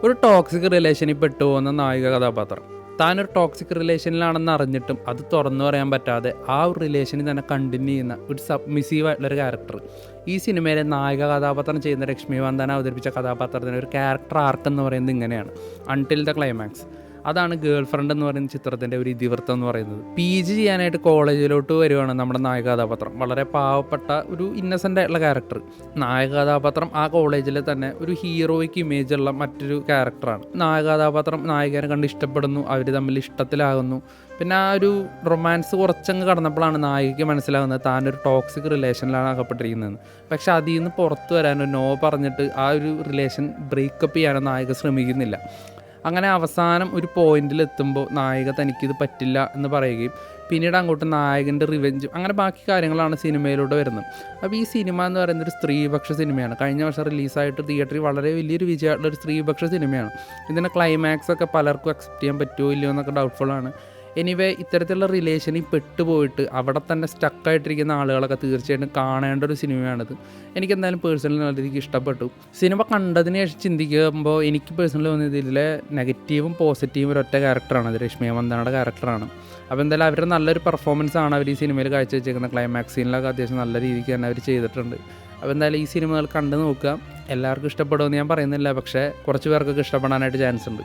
ഒരു ടോക്സിക് റിലേഷനിൽ പെട്ടുപോകുന്ന നായിക കഥാപാത്രം താനൊരു ടോക്സിക് റിലേഷനിലാണെന്ന് അറിഞ്ഞിട്ടും അത് തുറന്നു പറയാൻ പറ്റാതെ ആ ഒരു റിലേഷനിൽ തന്നെ കണ്ടിന്യൂ ചെയ്യുന്ന ഒരു സബ്മിസീവായിട്ടുള്ളൊരു ക്യാരക്ടർ. ഈ സിനിമയിലെ നായിക കഥാപാത്രം ചെയ്യുന്ന ലക്ഷ്മി വന്ദന അവതരിപ്പിച്ച കഥാപാത്രത്തിൻ്റെ ഒരു ക്യാരക്ടർ ആർക്ക് എന്ന് പറയുന്നത് ഇങ്ങനെയാണ്: അൺടിൽ ദ ക്ലൈമാക്സ്. അതാണ് ഗേൾ ഫ്രണ്ട് എന്ന് പറയുന്ന ചിത്രത്തിൻ്റെ ഒരു ഇതിവൃത്തം എന്ന് പറയുന്നത്. PG ചെയ്യാനായിട്ട് കോളേജിലോട്ട് വരുവാണ് നമ്മുടെ നായക കഥാപാത്രം. വളരെ പാവപ്പെട്ട ഒരു ഇന്നസെൻ്റ് ആയിട്ടുള്ള ക്യാരക്ടർ. നായക കഥാപാത്രം ആ കോളേജിൽ തന്നെ ഒരു ഹീറോയ്ക്ക് ഇമേജുള്ള മറ്റൊരു ക്യാരക്ടറാണ്. നായക കഥാപാത്രം നായികനെ കണ്ട് ഇഷ്ടപ്പെടുന്നു, അവർ തമ്മിൽ ഇഷ്ടത്തിലാകുന്നു. പിന്നെ ആ ഒരു റൊമാൻസ് കുറച്ചങ്ങ് കടന്നപ്പോഴാണ് നായികയ്ക്ക് മനസ്സിലാകുന്നത് താനൊരു ടോക്സിക് റിലേഷനിലാണ് അകപ്പെട്ടിരിക്കുന്നതെന്ന്. പക്ഷെ അതിൽ നിന്ന് പുറത്തു വരാനോ നോ പറഞ്ഞിട്ട് ആ ഒരു റിലേഷൻ ബ്രേക്കപ്പ് ചെയ്യാനോ നായിക ശ്രമിക്കുന്നില്ല. അങ്ങനെ അവസാനം ഒരു പോയിന്റിൽ എത്തുമ്പോൾ നായിക തനിക്കിത് പറ്റില്ല എന്ന് പറയുകയും പിന്നീട് അങ്ങോട്ട് നായകൻ്റെ റിവെഞ്ചും അങ്ങനെ ബാക്കി കാര്യങ്ങളാണ് സിനിമയിലൂടെ വരുന്നത്. അപ്പോൾ ഈ സിനിമ എന്ന് പറയുന്നത് ഒരു സ്ത്രീപക്ഷ സിനിമയാണ്. കഴിഞ്ഞ വർഷം റിലീസായിട്ട് തിയേറ്ററിൽ വളരെ വലിയൊരു വിജയമായിട്ടുള്ളൊരു സ്ത്രീപക്ഷ സിനിമയാണ്. ഇതിൻ്റെ ക്ലൈമാക്സ് ഒക്കെ പലർക്കും അക്സെപ്റ്റ് ചെയ്യാൻ പറ്റുമോ ഇല്ലയോ എന്നൊക്കെ ഡൗട്ട്ഫുള്ളാണ്. എനിവേ, ഇത്തരത്തിലുള്ള റിലേഷനിൽ പെട്ടുപോയിട്ട് അവിടെ തന്നെ സ്റ്റക്കായിട്ടിരിക്കുന്ന ആളുകളൊക്കെ തീർച്ചയായിട്ടും കാണേണ്ട ഒരു സിനിമയാണിത്. എനിക്കെന്തായാലും പേഴ്സണലി നല്ല രീതിക്ക് ഇഷ്ടപ്പെട്ടു. സിനിമ കണ്ടതിന് ശേഷം ചിന്തിക്കുമ്പോൾ എനിക്ക് പേഴ്സണലി തോന്നിയത് ഇതിലെ നെഗറ്റീവും പോസിറ്റീവും ഒരൊറ്റ ക്യാരക്ടറാണ്. അത് രശ്മി വന്ദനയുടെ ക്യാരക്ടറാണ്. അപ്പോൾ എന്തായാലും അവരുടെ നല്ലൊരു പെർഫോമൻസ് ആണ് അവർ ഈ സിനിമയിൽ കാഴ്ചവെച്ചേക്കുന്നത്. ക്ലൈമാക്സ് സീനിലൊക്കെ അത്യാവശ്യം നല്ല രീതിക്ക് തന്നെ അവർ ചെയ്തിട്ടുണ്ട്. അപ്പോൾ എന്തായാലും ഈ സിനിമകൾ കണ്ടു നോക്കുക. എല്ലാവർക്കും ഇഷ്ടപ്പെടുമെന്ന് ഞാൻ പറയുന്നില്ല, പക്ഷേ കുറച്ച് പേർക്കൊക്കെ ഇഷ്ടപ്പെടാനായിട്ട് ചാൻസ് ഉണ്ട്.